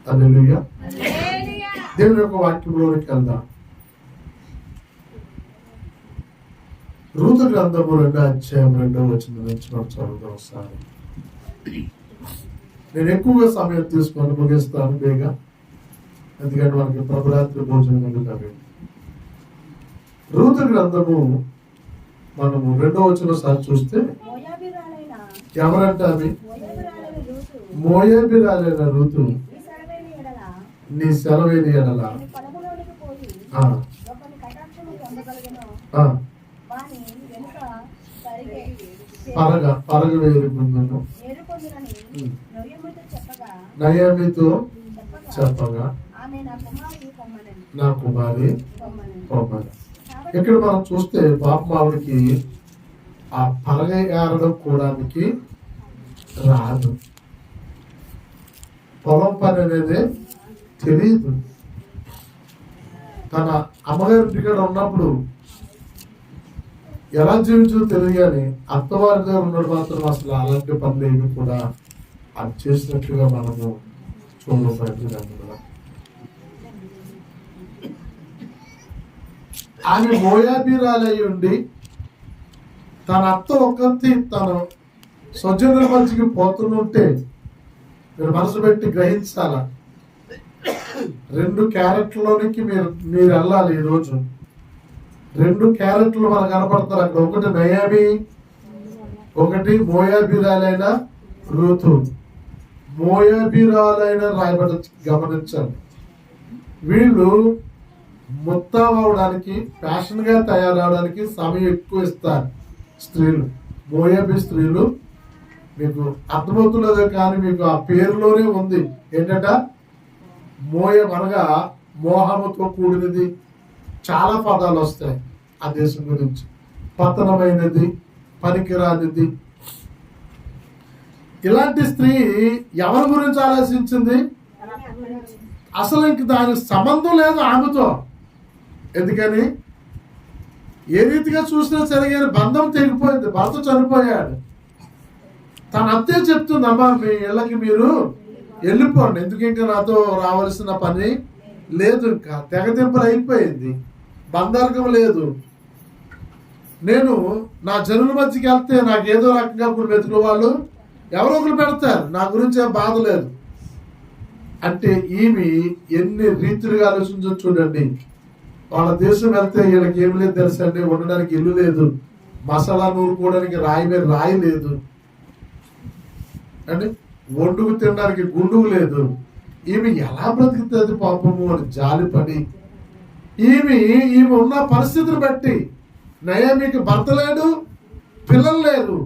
హల్లెలూయా. దేవుని యొక్క వాక్యంలోనికి వెళ్దాం. రూతు గ్రంథము 2వ అధ్యాయం 2వ వచనం నుంచి మనం చదువుదాం ఒకసారి. నేను ఎక్కువగా సమయం తీసుకొని ముగిస్తాను బేగా, ఎందుకంటే మనకి ప్రభురాత్రి భోజనం ఉంది కాబట్టి. రూతు గ్రంథము మనము 2వ వచనం సారి చూస్తే ఎవరంటే అవి మోయాబీరాలైన రూతు నీ సెలవేని ఎడల పరగ వేరుకుందును నయోమితో చెప్పగా నా కుమారి పొమ్మని. ఇక్కడ మనం చూస్తే పాపం ఆవిడకి ఆ పరగ ఏరడం కూడానికి రాదు. పొలం పని అనేది తెలియదు. తన అమ్మగారి ఇంటికాడ ఉన్నప్పుడు ఎలా జీవించదో తెలియదు, కానీ అత్తవారి దగ్గర ఉన్నప్పుడు మాత్రం అసలు అలాంటి పనులు ఏమి కూడా అది చేసినట్లుగా మనము చూడబోతున్నాము. ఆమె మోయాబీరాలై ఉండి తన అత్త ఒక్కతి తను స్వజనుల మధ్యకి పోతుంటే మీరు మనసు పెట్టి గ్రహించాల. 2 క్యారెట్లలోనికి మీరు వెళ్ళాలి. ఈరోజు 2 క్యారెట్లు మనకు కనపడతారు అక్కడ. ఒకటి నయామి, ఒకటి మోయాబీరాలైన రూతు. మోయాబీరాలైన రాయబడి గమనించాలి. వీళ్ళు మొత్తం అవడానికి, ఫ్యాషన్ గా తయారవడానికి సమయం ఎక్కువ ఇస్తారు స్త్రీలు. మోయాబీ స్త్రీలు మీకు అర్థమవుతున్నదే కానీ మీకు ఆ పేరులోనే ఉంది ఏంటంట, మోయబ్ అనగా మోహముతో కూడినది. చాలా పదాలు వస్తాయి ఆ దేశం గురించి. పతనమైనది, పనికిరానిది. ఇలాంటి స్త్రీ ఎవరి గురించి ఆలోచించింది? అసలు ఇంక దానికి సంబంధం లేదు ఆమెతో. ఎందుకని ఏ రీతిగా చూసినా సరిగా బంధం తెగిపోయింది. భర్త చనిపోయాడు. తన అత్తే చెప్తుంది, అమ్మా మీ ఇళ్ళకి మీరు వెళ్ళిపోండి, ఎందుకు ఇంకా నాతో రావాల్సిన పని లేదు, ఇంకా తెగతింపులు అయిపోయింది, బంధార్గం లేదు. నేను నా జనుల మధ్యకి వెళ్తే నాకు ఏదో రకంగా ఇప్పుడు వెతుకు వాళ్ళు ఎవరో ఒకరు పెడతారు, నా గురించి ఏం బాధ లేదు అంటే ఈమె ఎన్ని రీతులుగా ఆలోచించో చూడండి. వాళ్ళ దేశం వెళ్తే వీళ్ళకి ఏమి లేదు తెలుసండి, ఉండడానికి ఇల్లు లేదు, మసాలా నూరుకోవడానికి రాయి మీద రాయి లేదు అంటే, వండుకు తినడానికి గుండుగు లేదు. ఈమె ఎలా బ్రతుకుతుంది పాపము అని జాలిపడి ఈమె ఉన్న పరిస్థితిని బట్టి, నయామికి భర్త లేడు, పిల్లలు లేదు,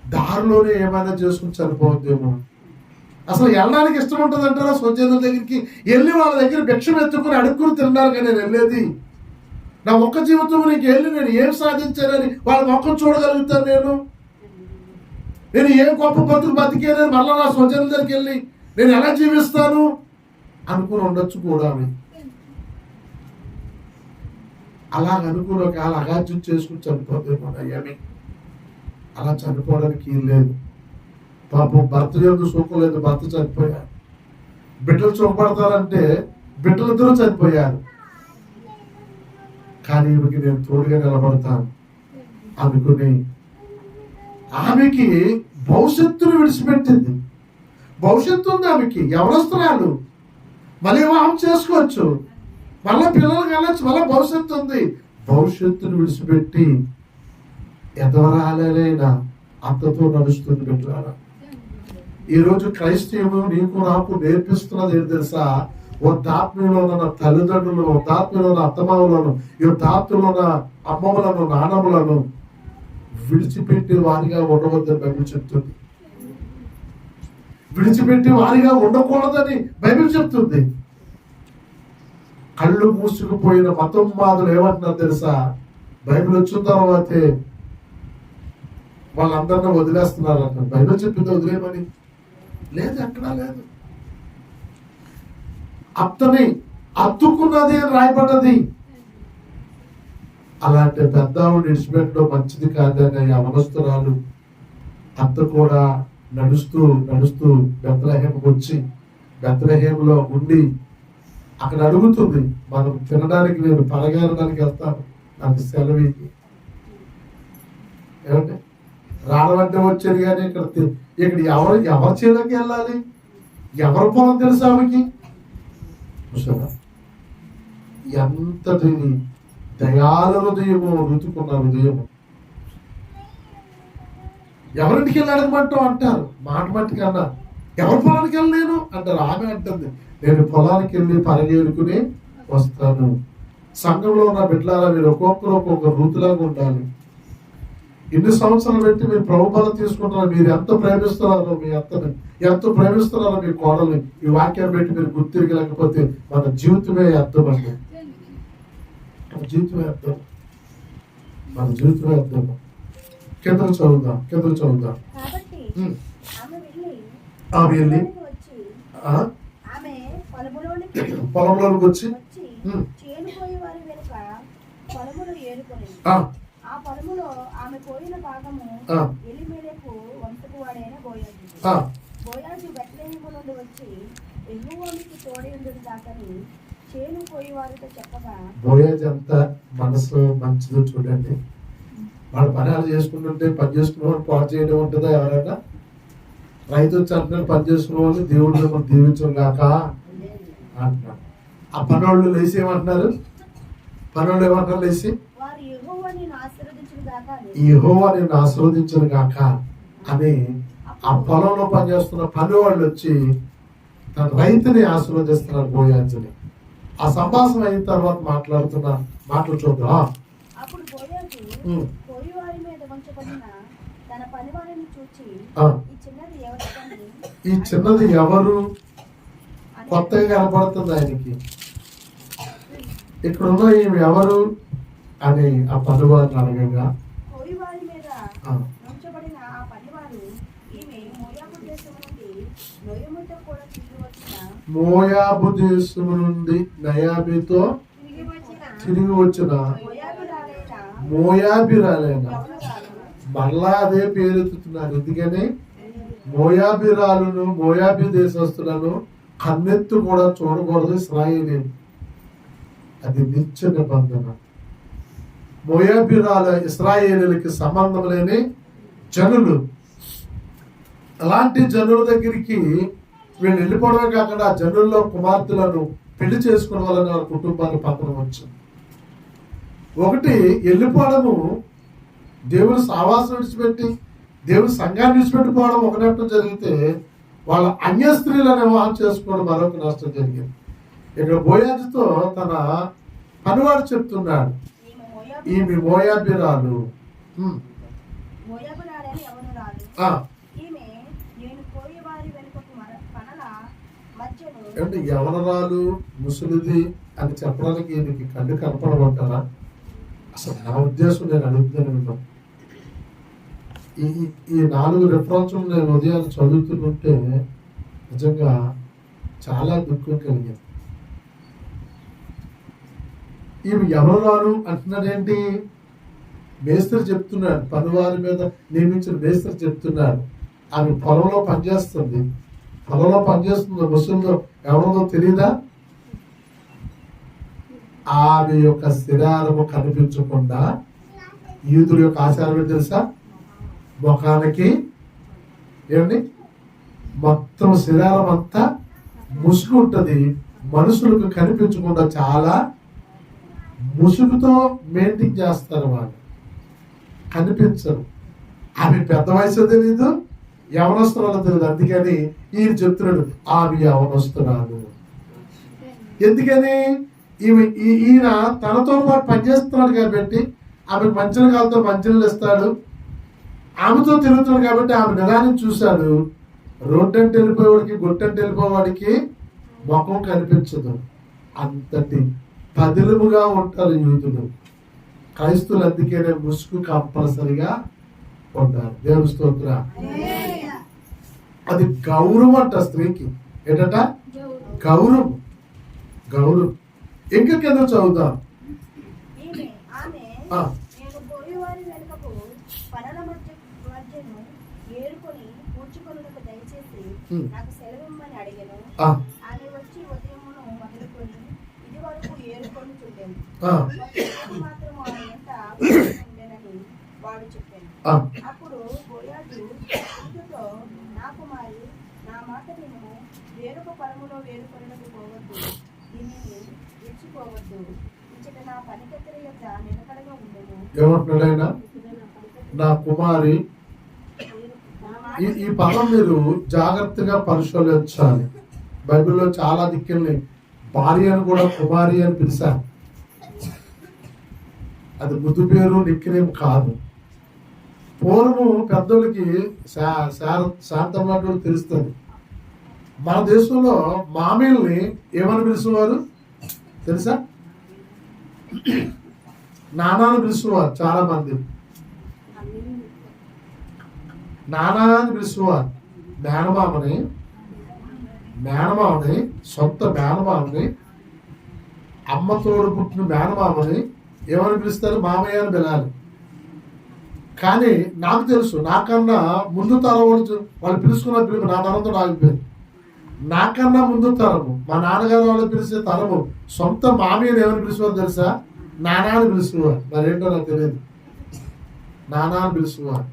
దారిలోనే ఏమైనా చేసుకుని చనిపోవద్దేమో. అసలు వెళ్ళడానికి ఇష్టం ఉంటుంది అంటారా? స్వజనుల దగ్గరికి వెళ్ళి వాళ్ళ దగ్గర భిక్షం ఎత్తుకుని అడుక్కుని తినడానికి నేను వెళ్ళేది. నా ఒక్క జీవితం నీకు వెళ్ళి నేను ఏం సాధించానని వాళ్ళ మొక్కను చూడగలుగుతాను. నేను ఏం గొప్ప బతుకు బతికేనని మళ్ళా నా స్వజనుల దగ్గరికి వెళ్ళి నేను ఎలా జీవిస్తాను అనుకుని ఉండొచ్చు కూడా. అలాగ అనుకుని ఒకవేళ అగాధ్యం చేసుకుని చనిపోతేమో నయ్యమి. అలా చనిపోవడానికి లేదు. పాపం భర్త ఎందుకు సుఖం లేదు, భర్త చనిపోయారు. బిడ్డలు సుఖపడతారంటే బిడ్డలిద్దరూ చనిపోయారు. కానీ ఈమెకి నేను తోడుగా నిలబడతాను అనుకుని ఆమెకి భవిష్యత్తును విడిచిపెట్టింది. భవిష్యత్తు ఉంది ఆమెకి, యవనస్తురాలు, మళ్ళీ వివాహం చేసుకోవచ్చు, మళ్ళీ పిల్లలకు వెళ్ళచ్చు, మళ్ళీ భవిష్యత్తు ఉంది. భవిష్యత్తును విడిచిపెట్టి ఎదవరాలైనా అత్తతో నడుస్తుంది బిడ్డలారా. ఈరోజు క్రైస్తవులు నీకు నాకు నేర్పిస్తున్నది ఏంటి తెలుసా? వృద్ధాత్మ్యంలో ఉన్న తల్లిదండ్రులను, వృద్ధాత్మ్యంలో ఉన్న అత్తమామలను, వృద్ధాత్మ్యంలో ఉన్న అమ్మమ్మలను, నాన్నమ్మలను విడిచిపెట్టి వారిగా ఉండవద్దని బైబిల్ చెప్తుంది. విడిచిపెట్టి వారిగా ఉండకూడదని బైబిల్ చెప్తుంది. కళ్ళు మూసుకుపోయిన మతం మాదులు ఏమంటున్నారు తెలుసా? బైబిల్ వచ్చిన తర్వాతే వాళ్ళందరినీ వదిలేస్తున్నారు అంటారు. బైబిల్ చెప్పింది వదిలేమని లేదు, ఎక్కడా లేదు. అత్తని అత్తుకున్నది అని రాయబడ్డది. అలాంటి పెద్ద విడిచిపెట్టడం మంచిది కాదని అవనస్తురాలు అత్త కూడా నడుస్తూ బెత్లెహేముకు వచ్చి బెత్లెహేములో ఉండి అక్కడ అడుగుతుంది, మనం తినడానికి నేను పరగేరడానికి వెళ్తాను, నాకు సెలవు ఏమంటే రావడంటే వచ్చేది. కానీ ఇక్కడ ఎవరి చేలోకి వెళ్ళాలి, ఎవరి పొలం తెలుసు ఆమెకి. ఎంతటి దయాల హృదయము, రుతుకున్న హృదయము. ఎవరింటికి వెళ్ళాడనమంటాం అంటారు, మాట మట్టికన్నా ఎవరి పొలానికి వెళ్ళలేను అంటారు. ఆమె అంటుంది, నేను పొలానికి వెళ్ళి పరగేరుకుని వస్తాను. సంఘంలో ఉన్న బిడ్డలారా, మీరు ఒక్కొక్కరు ఒక్కొక్క ఋతులాగా ఉండాలి. ఇన్ని సంవత్సరాలు పెట్టి మీరు ప్రభు బలం తీసుకుంటున్నారు. మీరు ఎంత ప్రేమిస్తున్నారో మీ అత్తని, ఎంత ప్రేమిస్తున్నారో మీ కోడల్ని, ఈ వాక్యాన్ని పెట్టి మీరు గుర్తిరగలేకపోతే మన జీవితమే అర్థం అండి. మన జీవితమే అర్థం, మన జీవితమే అర్థం. కిందకు చదువుదాం. ఆమె వెళ్ళి పొలంలోకి వచ్చి ఆ పొలములో ఆమె పోయిన భాగము ఎలీమెలెకు వంశపు వాడైన బోయాజు బెత్లెహేము నుండి వచ్చి యెహోవాకు తోడేందుకు దాకని చేను పోయి వారితో చెప్పగా. బోయాజు అంత మనసు మంచిదో చూడండి. వాళ్ళ పని చేసుకుంటుంటే పని చేసుకునే వాళ్ళు పాటు చేయడం ఉంటుందా? ఎవరైనా రైతు వచ్చి అంటున్నారు, పని చేసుకునే వాళ్ళు దేవుడు మిమ్మల్ని దీవించం కాక అంటున్నారు. ఆ పనోళ్ళు లేచి ఏమంటున్నారు? పనోళ్ళు ఏమంటారు లేచి? యెహోవా నిన్ను ఆశీర్వదించును గాక అని ఆ పొలంలో పనిచేస్తున్న పని వాళ్ళు వచ్చి తన రైతుని ఆశీర్వదిస్తున్నారు, బోయాజుని. ఆ సంభాషణ అయిన తర్వాత మాట్లాడుతున్న మాటలు చూద్దాం. ఈ చిన్నది ఎవరు? కొత్తగా కనపడుతుంది ఆయనకి. ఇక్కడున్న ఈమె ఎవరు అని ఆ పనివారిని అడగగా, మోయాబు దేశము నుండి నయాబితో తిరిగి వచ్చిన మోయాబిరాలైన, మళ్ళా అదే పేరెత్తుతున్నారు. ఎందుకని మోయాబిరాలను, మోయాబి దేశస్తులను కన్నెత్తు కూడా చూడకూడదు ఇశ్రాయేలీయులు. అది నిత్య నిబంధన. మోయాబిరాల ఇశ్రాయేలీయులకి సంబంధం లేని జనులు. అలాంటి జనుల దగ్గరికి వీళ్ళు వెళ్ళిపోవడమే కాకుండా ఆ జనుల్లో కుమార్తెలను పెళ్లి చేసుకున్న వాళ్ళని వాళ్ళ కుటుంబాన్ని పక్కన వచ్చింది. ఒకటి వెళ్ళిపోవడము, దేవుని సావాసం విడిచిపెట్టి దేవుని సంఘాన్ని విడిచిపెట్టిపోవడం ఒక నష్టం జరిగితే, వాళ్ళ అన్య స్త్రీలను వివాహం చేసుకోవడం మరొక నష్టం జరిగింది. ఇక్కడ బోయాజుతో తన పనివాడు చెప్తున్నాడు, ఈమె మోయాబిరాలు. అంటే యవనరాలు, ముసలిది అని చెప్పడానికి ఈయనకి కళ్ళు కనపడమంటారా? అసలు నా ఉద్దేశం నేను అడుగుతున్నాను. ఈ 4 రిఫరెన్స్లు నేను ఉదయాన్ని చదువుతుంటే నిజంగా చాలా దుఃఖం కలిగింది. ఈమె యవనరాలు అంటున్నాడేంటి? మేస్త్రి చెప్తున్నాడు, పనివారి మీద నియమించిన మేస్త్రి చెప్తున్నాడు. ఆమె పొలంలో పనిచేస్తుంది. పొలంలో పనిచేస్తుందో ముసలిలో ఎవరిదో తెలియదా? ఆమె యొక్క శరీరము కనిపించకుండా, యూదుల యొక్క ఆచారం తెలుసా? ముఖానికి ఏమండి మొత్తం శరీరం అంతా ముసుగు ఉంటుంది. మనుషులకు కనిపించకుండా చాలా ముసుగుతో మెయింటైన్ చేస్తారు. వాళ్ళు కనిపించరు. ఆమె పెద్ద వయసు తెలీదు, యవనస్తురాలు తెలియదు. అందుకని ఈయన చెప్తున్నాడు, ఆమె యవనస్తురాలు. ఎందుకని? ఈయన తనతో పాటు పనిచేస్తున్నాడు కాబట్టి ఆమె మంచిల కాలతో మంచినీళ్ళు ఇస్తాడు. ఆమెతో తిరుగుతున్నాడు కాబట్టి ఆమె నిదానం చూశాడు. రోడ్డంటే వెళ్ళిపోయేవాడికి, గుట్టంటే వెళ్ళిపోయేవాడికి ముఖం కనిపించదు. అంతటి పదిలముగా ఉంటారు యూదులు. క్రైస్తువులు అందుకేనే ముసుగు కంపల్సరిగా ఉంటారు. దేవుని స్తోత్ర. అది గౌరవం అంట స్త్రీకి. ఏంటట? గౌరవం. గౌరవం. ఇంకా కింద చదువుతాం. మాత్రం ఆమె వెంట ఉండేనని వాడు చెప్పాను. అప్పుడు బోయాజు రూతుతో, నా కుమారి, నా మాట వినుము, వేరొక పొలములో వేరు కొనకు పోవద్దు, దీనిని విడిచిపోవద్దు, ఇచ్చట నా పనికత్తెల యొక్క నిలకడగా ఉండేను. ఏమంటున్నాడైనా నా కుమారి. ఈ పదం మీరు జాగ్రత్తగా పరిశోధించాలి. బైబిల్లో చాలా దిక్కుల్ని భార్య అని కూడా కుమారి అని పిలిచారు. అది ముద్దు పేరు, నిక్నేం కాదు. పూర్వము పెద్దోళ్ళకి శాంతమైనటువంటి తెలుస్తుంది. మన దేశంలో మామీల్ని ఏమని పిలుచువారు తెలుసా? నానాని పిలుచువారు. చాలా మంది నానా అని పిలుచువారు. మేనమామని సొంత మేనమామని, అమ్మ తోడు పుట్టిన మేనమామని ఏమని పిలుస్తారు? మామయ్య అని పిలాలి. కానీ నాకు తెలుసు, నాకన్నా ముందు తరం వాళ్ళు పిలుచుకున్న పిలుపు నా తరంతో ఆగిపోయింది. నాకన్నా ముందు తరము మా నాన్నగారు వాళ్ళు పిలిచే తరము సొంత మామయ్యని ఏమని పిలుచుకోవాలి తెలుసా? నానా అని పిలుచుకోవాలి. మరేంటో నాకు తెలియదు. నానా అని పిలుచుకోవాలి.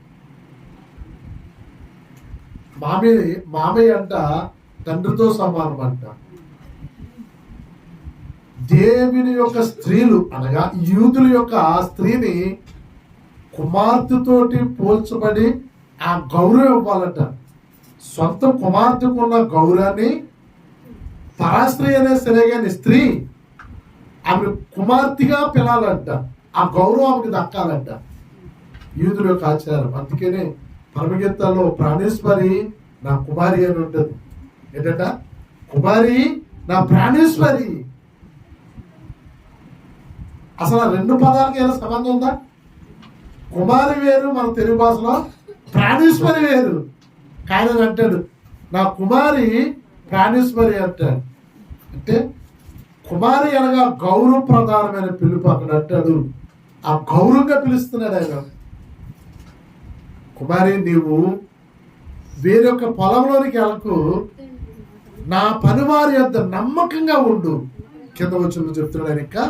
మామయ్య అంట తండ్రితో సమానం అంట. దేవుని యొక్క స్త్రీలు అనగా యూదుల యొక్క స్త్రీని కుమార్తెతోటి పోల్చబడి ఆ గౌరవం ఇవ్వాలంట. సొంత కుమార్తెకున్న గౌరవాన్ని పరాస్త్రీ అనే సరే కానీ స్త్రీ ఆమె కుమార్తెగా పిలాలంట. ఆ గౌరవం ఆమెకి దక్కాలంట. యూదుల యొక్క ఆచారం. అందుకనే పరమగీతాల్లో ప్రాణేశ్వరి నా కుమారి అని ఉంటుంది. ఏంటంట? కుమారి నా ప్రాణేశ్వరి. అసలు ఆ రెండు పదాలకి ఏమైనా సంబంధం ఉందా? కుమారి వేరు మన తెలుగు భాషలో, ప్రాణేశ్వరి వేరు. కానీ అంటాడు నా కుమారి ప్రాణేశ్వరి అంటాడు. అంటే కుమారి అనగా గౌరవ ప్రధానమైన పిలుపు. అక్కడ అంటాడు ఆ గౌరవంగా పిలుస్తున్నాడు ఆయన. కుమారి నీవు వేరొక పొలంలోనికి వెళ్ళకు, నా పనివారి యొద్ద నమ్మకంగా ఉండు. కింద వచ్చి చెప్తున్నాడు ఆయన. ఇంకా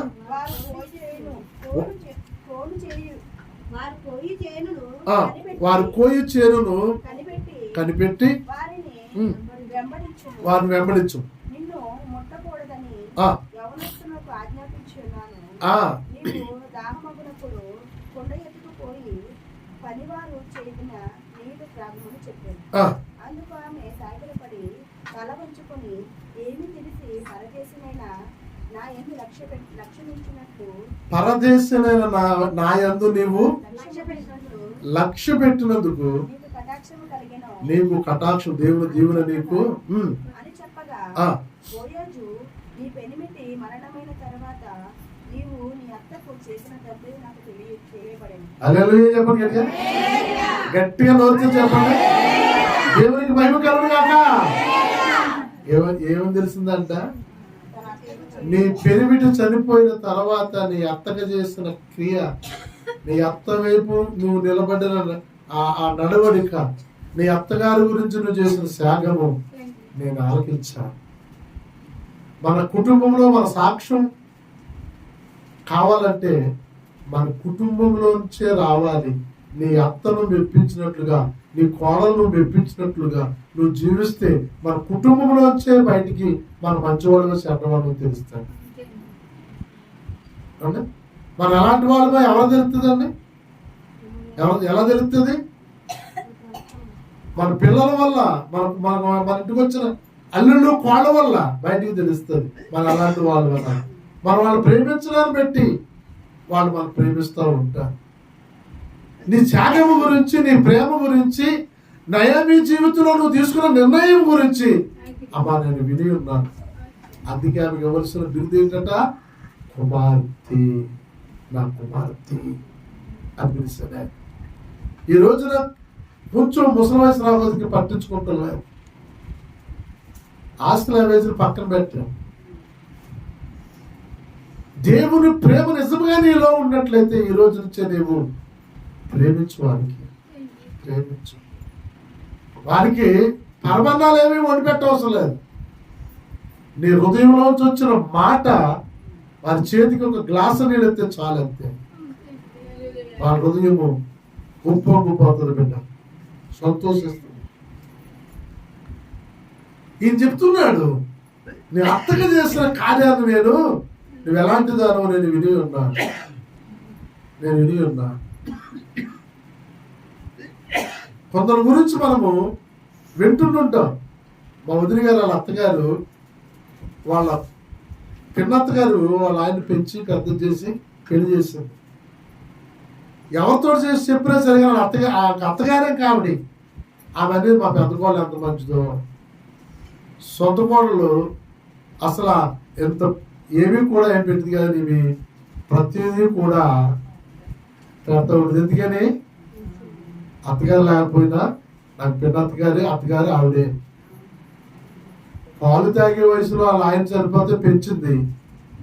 వారు కోయి చేనును కనిపెట్టి వారిని వెంబడించు. అందుకు ఆమె సాగిలపడి తల వంచుకొని, ఏమి తెలిసి పరదేశమైనా నా యందు లక్ష్యమించినట్లు నా యందు నీవు లక్ష్య పెట్టినందుకు నీకు కటాక్షం దేవుని దీవుల నీకు అని చెప్పగా, బోయాజు నీ పెనిమిటి మరణమైన తర్వాత నీవు నీ అత్తకు చేసిన తప్పు నాకు తెలియబడింది. హల్లెలూయా చెప్పండి. గట్టిగా నోరు చెప్పండి. దేవునికి మహిమ కలుగును గాక. ఏమని తెలిసిందంట? నీ పెనిమిటి చనిపోయిన తర్వాత నీ అత్తగా చేసిన క్రియ, నీ అత్త వైపు నువ్వు నిలబడిన ఆ నడవడిక, నీ అత్తగారి గురించి నువ్వు చేసిన త్యాగము నేను ఆలకించాను. మన కుటుంబంలో మన సాక్ష్యం కావాలంటే మన కుటుంబంలోంచే రావాలి. నీ అత్తను మెప్పించినట్లుగా, నీ కోడలను మెప్పించినట్లుగా నువ్వు జీవిస్తే మన కుటుంబంలోంచే బయటికి మన మంచివాళ్ళగా చెడ్డవాళ్ళని తెలుస్తాడు. అంటే మన అలాంటి వాళ్ళపై ఎవరు తెలుస్తుందండి? ఎలా తెలుస్తుంది? మన పిల్లల వల్ల, మన ఇంటికి వచ్చిన అల్లుళ్ళు కోళ్ళ వల్ల బయటికి తెలుస్తుంది. మన అలాంటి వాళ్ళ వల్ల మనం వాళ్ళు ప్రేమించడాన్ని బట్టి వాళ్ళు మనం ప్రేమిస్తూ ఉంటారు. నీ త్యాగము గురించి, నీ ప్రేమ గురించి, నయమీ జీవితంలో నువ్వు తీసుకున్న నిర్ణయం గురించి అమ్మా నేను విని ఉన్నాను. అందుకే ఆమెకు ఇవ్వాల్సిన బిరుదు ఏంటట? కుమార్తె, నా కుమార్తె అని పిలిచాడు. ఈ రోజున కొంచెం ముసలి వయసు రాబోతుకి పట్టించుకుంటున్నారు. ఆస్తుల వేసులు పక్కన పెట్టాం. దేవుని ప్రేమ నిజంగా నీలో ఉన్నట్లయితే ఈ రోజు నుంచే నీవు ప్రేమించు. ప్రేమించు. వారికి పరమన్నాలు ఏమీ వండి పెట్టవసరం లేదు. నీ హృదయంలోంచి వచ్చిన మాట వారి చేతికి ఒక గ్లాసు నీళ్ళు ఎత్తే చాలు, అంతే. వాళ్ళ హృదయము ఉప్పొంగిపోతుంది, బిడ్డ సంతోషిస్తుంది. ఈయన చెప్తున్నాడు, నీ అత్తగా చేసిన కార్యాలు నువ్వు ఎలాంటి దానో నేను విని ఉన్నా. కొందరి గురించి మనము వింటుంటాం. మా వదిన గారు వాళ్ళ అత్తగారు, వాళ్ళ పిన్నత్తగారు వాళ్ళ ఆయన పెంచి పెద్ద చేసి పెళ్లి చేసింది. ఎవరితో చేసి చెప్పినా సరే వాళ్ళ అత్తగారే కాబట్టి ఆమె అనేది మా పెద్ద కోళ్ళు ఎంత మంచిదో, సొంత కోడలు అసలు ఎంత ఏమీ కూడా ఏం పెట్టింది కదా, ఇవి ప్రతిదీ కూడా పెడతా ఉంటుంది. ఎందుకని అత్తగారు లేకపోయినా నాకు పిన్న అత్తగారు ఆవిడే. పాలు తాగే వయసులో వాళ్ళ ఆయన చనిపోతే పెంచింది,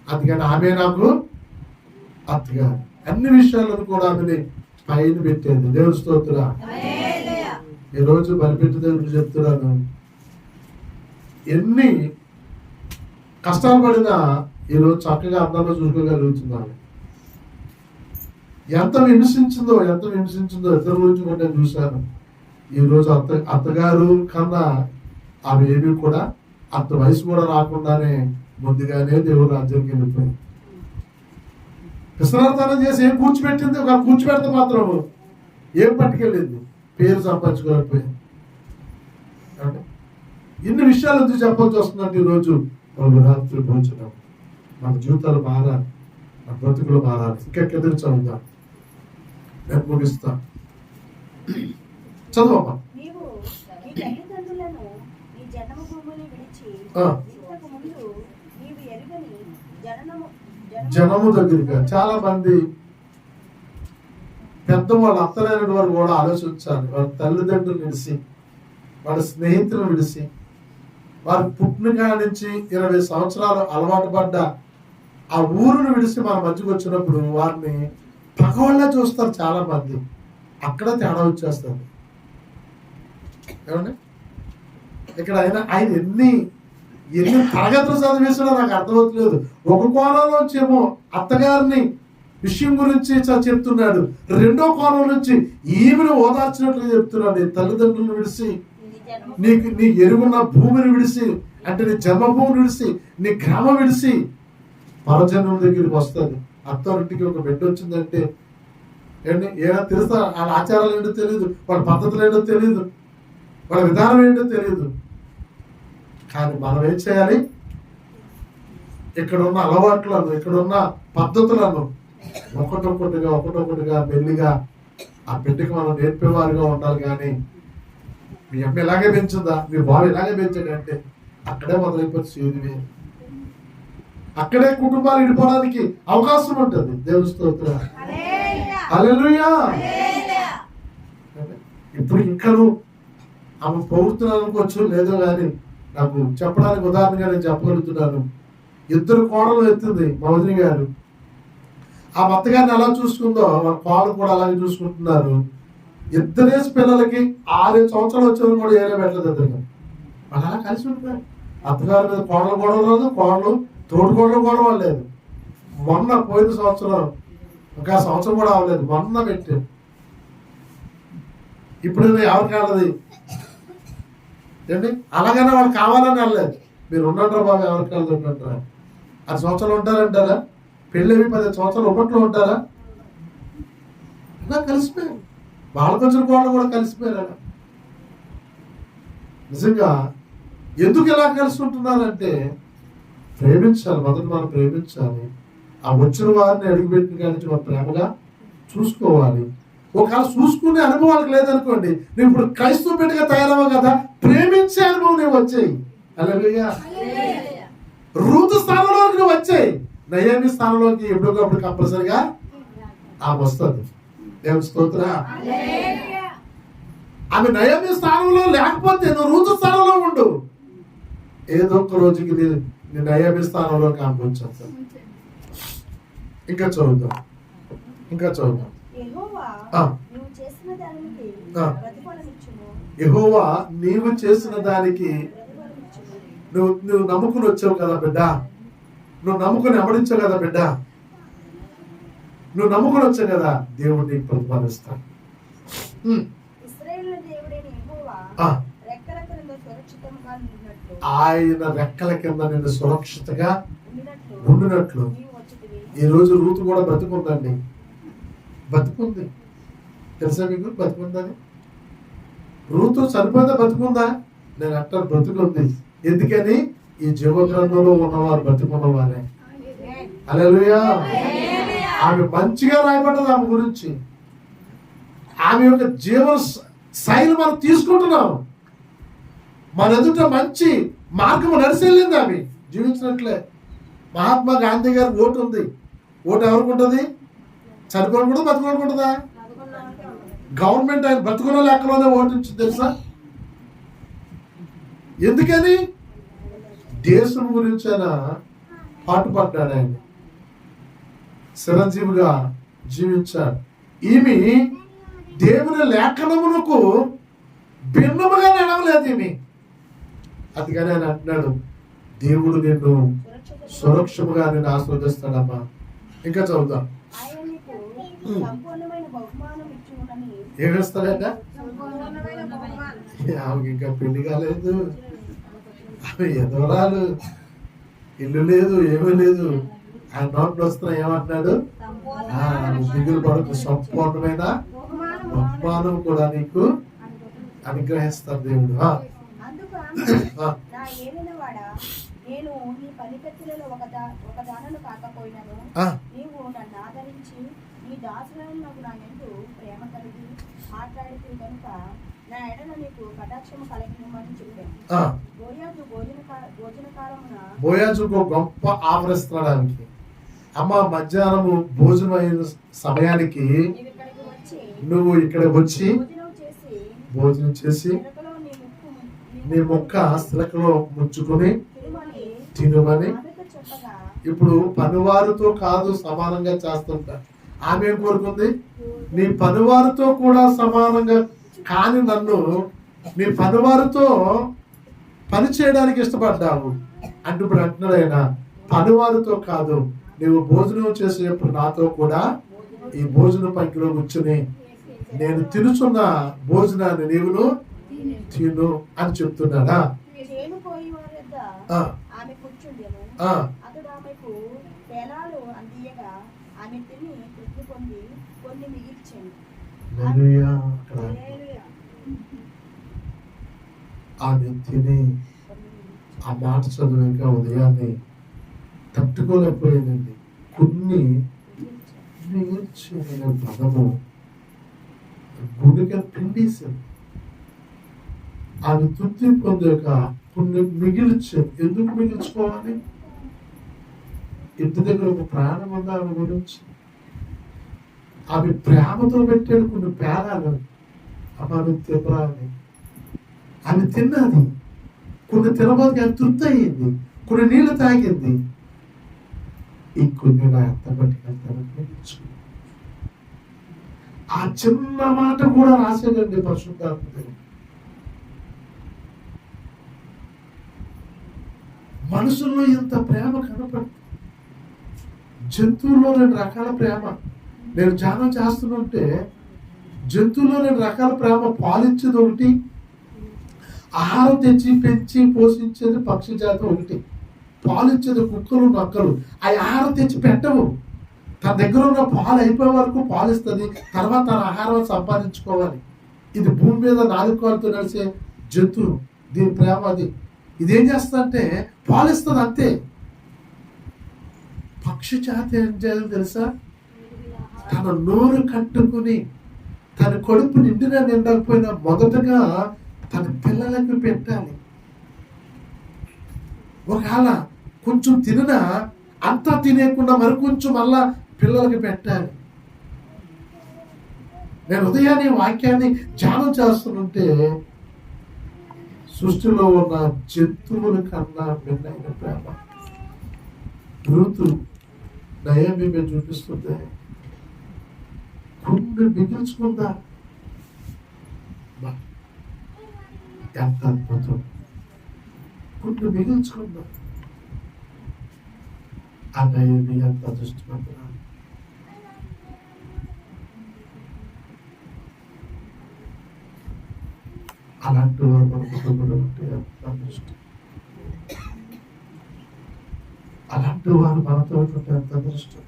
అందుకని ఆమె నాకు అత్తగారు. అన్ని విషయాలను కూడా ఆమెని పైన పెట్టేది. దేవుని స్తోత్రం. ఈరోజు బలిపెట్టి దేవుడు చెప్తున్నాను, ఎన్ని కష్టాలు పడినా ఈరోజు చక్కగా అందంగా చూసుకోగలుగుతున్నాను. ఎంత హింసించిందో ఇద్దరు గురించి కూడా నేను చూశాను. ఈరోజు అత్తగారు కన్నా ఆమె ఏమీ కూడా అంత వయసు కూడా రాకుండానే ముందుగానే దేవుడు రాజ్యానికి వెళ్ళిపోయింది. విశ్రాంతనం చేసి ఏం కూర్చిపెట్టింది, ఒక కూర్చిపెడితే మాత్రం ఏం పట్టుకెళ్ళింది, పేరు సంపాదించుకోలేకపోయింది. ఇన్ని విషయాలు ఎందుకు చెప్పాల్సి వస్తుందంటే ఈరోజు రాత్రి భోజనం మన జీవితాలు మారాలి, మన బ్రతుకులు మారాలి. ఇంకెక్కడికి చదువుతాం, నేను ముగిస్తా. చదువమ్మా. జనము దగ్గరగా చాలా మంది పెద్దవాళ్ళు అత్తలైన వారు కూడా ఆలోచించాలి. వాళ్ళ తల్లిదండ్రులు విడిసి, వాళ్ళ స్నేహితులు విడిసి, వారి పుట్టిన నుంచి 20 సంవత్సరాలు అలవాటు పడ్డ ఆ ఊరును విడిసి మన మధ్యకు వచ్చినప్పుడు వారిని పగవాళ్ళ చూస్తారు చాలా మంది. అక్కడ తేడా వచ్చేస్తుంది. ఏమండి, ఇక్కడ ఆయన ఎన్ని తరగతులు చదివేసాడో నాకు అర్థమవుతలేదు. ఒక కోణంలోంచి ఏమో అత్తగారిని విషయం గురించి చెప్తున్నాడు, రెండో కోణం నుంచి ఈమెను ఓదార్చినట్లు చెప్తున్నాడు. నీ తల్లిదండ్రులను విడిసి, నీ ఎరుగున్న భూమిని విడిసి, అంటే నీ జన్మభూమిని విడిసి, నీ గ్రామం విడిసి పరజన్మం దగ్గరికి వస్తుంది. అత్తారింటికి ఒక బిడ్డ వచ్చిందంటే ఏంటి, ఏదో తెలుసా, వాళ్ళ ఆచారాలు ఏంటో తెలియదు, వాళ్ళ పద్ధతులు ఏంటో తెలియదు, వాళ్ళ విధానం ఏంటో తెలియదు. కానీ మనం ఏం చేయాలి, ఇక్కడున్న అలవాట్లను, ఇక్కడున్న పద్ధతులను ఒకటొకటిగా మెల్లిగా ఆ బిడ్డకి మనం నేర్పేవారుగా ఉండాలి. కానీ మీ అమ్మ ఇలాగే పెంచుందా, మీ బాబు ఇలాగే పెంచాడంటే అక్కడే మొదలైపోతే చేదువే, అక్కడే కుటుంబాలు విడిపోవడానికి అవకాశం ఉంటుంది. దేవుని స్తోత్రం. హల్లెలూయా. ఇప్పుడు ఇంకా ఆమె పొగుడుతున్నాను అనుకోవచ్చు, లేదో కానీ నాకు చెప్పడానికి ఉదాహరణగా నేను చెప్పగలుగుతున్నాను. 2 కోడలు ఎత్తింది మా వదిన గారు. ఆ అత్తగారిని ఎలా చూసుకుందో వాళ్ళ కోడలు కూడా అలాగే చూసుకుంటున్నారు. 2 పిల్లలకి 6 సంవత్సరాలు వచ్చేది కూడా ఏరే పెట్టలేదు. ఇద్దరు వాళ్ళు అలా కలిసి ఉంటారు. అత్తగారి మీద కోడలు గొడవ లేదు, కోడలు తోడుకోడలు గొడవ లేదు. మొన్న పోయిన సంవత్సరం, ఒక సంవత్సరం కూడా అవ్వలేదు, మొన్న పెట్టారు. ఇప్పుడు ఎవరికి వెళ్ళదు ఏంటి, అలాగైనా వాళ్ళు కావాలని వెళ్ళలేదు. మీరు ఉండంటారా బాబు, ఎవరికి వెళ్ళదు ఉండంటారా? 10 సంవత్సరాలు ఉంటారంటారా? పెళ్ళి 10 సంవత్సరాలు ఒకట్లో ఉంటారా? ఇలా కలిసిపోయారు. వాళ్ళ కొంచెం కోళ్ళు కూడా కలిసిపోయారు. నిజంగా ఎందుకు ఇలా కలిసి ఉంటున్నారంటే ప్రేమించాలి. మొదట మనం ప్రేమించాలి. ఆ వచ్చిన వారిని అడుగుపెట్టిన కానీ మనం ప్రేమగా చూసుకోవాలి. ఒకవేళ చూసుకునే అనుభవాలకు లేదనుకోండి, నువ్వు ఇప్పుడు క్రైస్తవ బిడ్డగా తయారవ్వ కదా, ప్రేమించే అనుభవం నువ్వు వచ్చాయి. హల్లెలూయా. రూతు స్థానంలోకి నువ్వు వచ్చాయి. నయోమి స్థానంలోకి ఎప్పటికప్పుడు కంపల్సరిగా ఆమె వస్తుంది. దేవుని స్తోత్రం. ఆమె నయోమి స్థానంలో లేకపోతే నువ్వు రూతు స్థానంలో ఉండు. ఏదో ఒక రోజుకి నేను నయోమి స్థానంలో ఆమె వచ్చేస్తాను. ఇంకా చదువుతాం. యెహోవా నీవు చేసిన దానికి నువ్వు నమ్ముకుని వచ్చావు కదా బిడ్డ, నువ్వు నమ్ముకొని అమడించావు కదా బిడ్డ, నువ్వు నమ్ముకొని వచ్చావు కదా, దేవుడు నీకు ప్రతిఫలిస్తాడు. ఆయన రెక్కల కింద నిన్ను సురక్షితంగా ఉండినట్లు. ఈ రోజు రూతు కూడా బతుకుందండి, బతుకుంది. తెలుసా మీకు బతుకుందని? రూతు చనిపోతే బతుకుందా? నేను అంటాను బ్రతుకుంది. ఎందుకని? ఈ జీవ గ్రంథంలో ఉన్నవారు బతుకున్నవారే. హల్లెలూయా. ఆమె మంచిగా రాయబడ్డది ఆమె గురించి. ఆమె యొక్క జీవన శైలి మనం తీసుకుంటున్నాం. మన ఎదుట మంచి మార్గం నడిచెళ్ళింది ఆమె జీవించినట్లే. మహాత్మా గాంధీ గారి ఓటు ఉంది. ఓటు ఎవరికి ఉంటుంది? చనిపోకూడదు, బతుకోకూడదా? గవర్నమెంట్ ఆయన బతుకున్న లెక్కలోనే ఓటు ఇచ్చింది తెలుసా? ఎందుకని? దేశం గురించి ఆయన పాటుపడ్డాడు, ఆయన చిరంజీవిగా జీవించాడు. ఈమె దేవుని లేఖనములకు భిన్నముగా నడవలేదు ఈమె. అందుకని ఆయన అంటున్నాడు, దేవుడు నిన్ను సురక్షముగా నేను ఆస్వాదిస్తాడమ్మా. ఇంకా చదువుతాం. ఏమిస్తాడట? ఆమెకి ఇంకా పెళ్లి కాలేదు, ఆమె ఎదవరాలు, ఇల్లు లేదు, ఏమీ లేదు. ఆయన నోట్లో వస్తున్నా ఏమంటున్నాడు? దిగులు పడుకు, సంపూర్ణమైన బహుమానం కూడా నీకు అనుగ్రహిస్తాడు దేవుడు. నేను నీ పనికత్తులలో ఒకదానను కాకపోయినను నీవు నన్ను ఆదరించి నీ దాసులను నాకు నా యందు ప్రేమ కలిగి మాట్లాడితే కనుక నా ఎడల నీకు కటాక్షము కలిగినమని చెప్పాను. బోయాజుకు గొప్ప ఆవరిస్తాడానికి, అమ్మ మధ్యాహ్నము భోజనం అయిన సమయానికి నువ్వు ఇక్కడ వచ్చి భోజనం చేసి నీ మొక్క సిలకలో ముంచుకొని తినమని. ఇప్పుడు పనివారితో కాదు సమానంగా చేస్తుంటా. ఆమె ఏం కోరుకుంది? నీ పనివారితో కూడా సమానంగా కాని నన్ను నీ పనివారితో పని చేయడానికి ఇష్టపడ్డావు అంటే ఇప్పుడు అంటున్నాడు ఆయన, పనివారితో కాదు, నువ్వు భోజనం చేసేటప్పుడు నాతో కూడా ఈ భోజన పంక్తిలో కూర్చుని నేను తినుచున్న భోజనాన్ని నీవును తిను అని చెప్తున్నాడా? ఆమె తిని ఆ మాట చదివాక ఉదయాన్నే తట్టుకోలేకపోయిందండి. కొన్ని పదము గుడిగా పిండేశారు. ఆమె తృప్తి పొందాక కొన్ని మిగిల్చారు. ఎందుకు మిగిల్చుకోవాలి? ఇంటి దగ్గర ఒక ప్రాణం ఉంది ఆమె గురించి. ఆమె ప్రేమతో పెట్టాడు కొన్ని పేరాలు. అమ్మాయి తిప్పరాని ఆమె తిన్నది. కొన్ని తినబోతే ఆమె తృప్తి అయ్యింది, కొన్ని నీళ్లు తాగింది. ఇంకొన్ని నా ఎంత పట్టుకెళ్తానని ఆ చిన్న మాట కూడా రాసేదండి పరిశుద్ధాత్మ. మనుషుల్లో ఇంత ప్రేమ కనపడుతుంది. జంతువుల్లో 2 రకాల ప్రేమ. నేను ధ్యానం చేస్తుంటే జంతువుల్లో 2 రకాల ప్రేమ. పాలిచ్చేది ఒకటి, ఆహారం తెచ్చి పెంచి పోషించేది పక్షి జాతి ఒకటి. పాలిచ్చేది కుక్కలు, నక్కలు. ఆ ఆహారం తెచ్చి పెట్టవు. తన దగ్గర ఉన్న పాలు అయిపోయే వరకు పాలిస్తుంది, తర్వాత తన ఆహారం సంపాదించుకోవాలి. ఇది భూమి మీద 4 కాళ్ళతో నడిచే జంతువు. దీని ప్రేమ అది. ఇదేం చేస్తుందంటే పాలిస్తుంది అంతే. పక్షి జాతి ఏం చేయాలి తెలుసా? తన నోరు కట్టుకుని తన కడుపు నిండినా నిండకపోయినా మొదటగా తన పిల్లలకు పెట్టాలి. ఒకవేళ కొంచెం తిననా అంతా తినేయకుండా మరి కొంచెం మళ్ళా పిల్లలకి పెట్టాలి. నేను ఉదయాన్నే వాక్యాన్ని ధ్యానం చేస్తుంటే సృష్టిలో ఉన్న జంతువుల కన్నా భిన్నమైన ప్రేమ రూతు నయోమి మీద చూపిస్తుంది. కొన్ని మిగిల్చుకుందా? ఎంత అద్భుతం! కొన్ని మిగిల్చుకుందా. అన్నయ్యని ఎంత అదృష్టవంతురాలు. అలాంటి వారు మన కుటుంబంలో ఉంటే ఎంత అదృష్టం. అలాంటి వారు మనతో ఉంటే ఎంత అదృష్టం.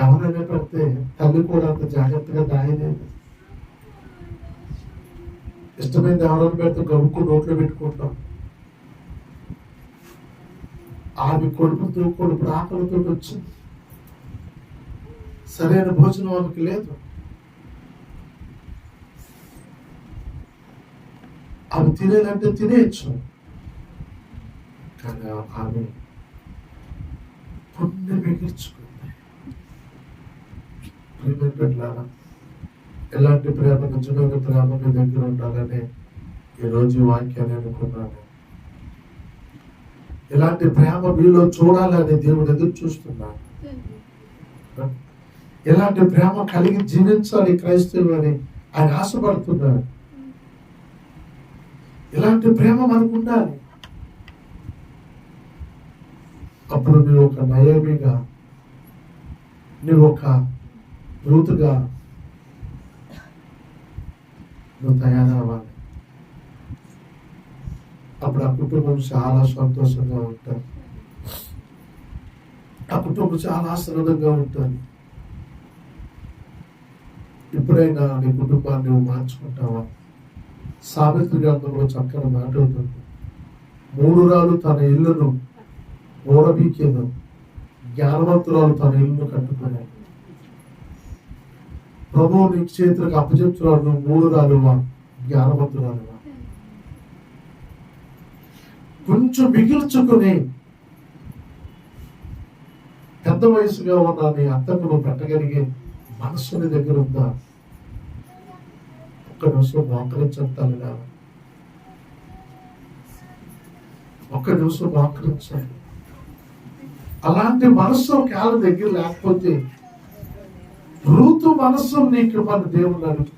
ఎవరైనా పెడితే తల్లి కూడా అంత జాగ్రత్తగా దాయలేదు. ఇష్టమైంది ఎవరైనా పెడితే గమ్ముకు నోట్లో పెట్టుకుంటాం. ఆమె కొడుకు ఆకలితో వచ్చింది. సరైన భోజనం ఆమెకి లేదు. ఆమె తినేదంటే తినేయచ్చు, కానీ ఆమె పుణ్యం మిగిల్చుకుంది. పెట్టారా? ఎలాంటి ప్రేమ, నిజమైన ప్రేమ మీ దగ్గర ఉండాలని ఈరోజు వాక్యాన్ని అనుకున్నాను. ఇలాంటి ప్రేమ మీలో చూడాలని దేవుడు ఎదురు చూస్తున్నాడు. ఇలాంటి ప్రేమ కలిగి జీవించాలి క్రైస్తవులు అని ఆయన ఆశపడుతున్నాడు. ఇలాంటి ప్రేమ మనకు ఉండాలి. అప్పుడు నువ్వు ఒక నయోమిగా, నువ్వు ఒక రూతుగా నువ్వు తయారవ్వాలి. అప్పుడు ఆ కుటుంబం చాలా సంతోషంగా ఉంటారు. ఆ కుటుంబం చాలా ఆశ్రదంగా ఉంటుంది. ఎప్పుడైనా నీ కుటుంబాన్ని నువ్వు మార్చుకుంటావా? సావిత్రి గ్రంథంలో చక్కని మాట ఉంటుంది. మూఢురాలు తన ఇల్లును ఓడబీకేను, జ్ఞానవంతురాలు తన ఇల్లును కట్టుకున్నాడు. ప్రభువు నీకు చేతులకు అప్పచెప్తున్నాడు. నువ్వు మూఢురాలువా, జ్ఞానవంతురాలువా? కొంచెం మిగిల్చుకుని పెద్ద వయసుగా ఉన్న నీ అత్తకు నువ్వు పెట్టగలిగే మనస్సుని దగ్గర ఉందా? ఒక్క నిమిషం మోకరించాలి. ఒక్క నిమిషం మోకరించాలి. అలాంటి మనస్సు కాళ్ళ దగ్గర లేకపోతే రూతు మనస్సు నీకు మన దేవుడు అడుగు.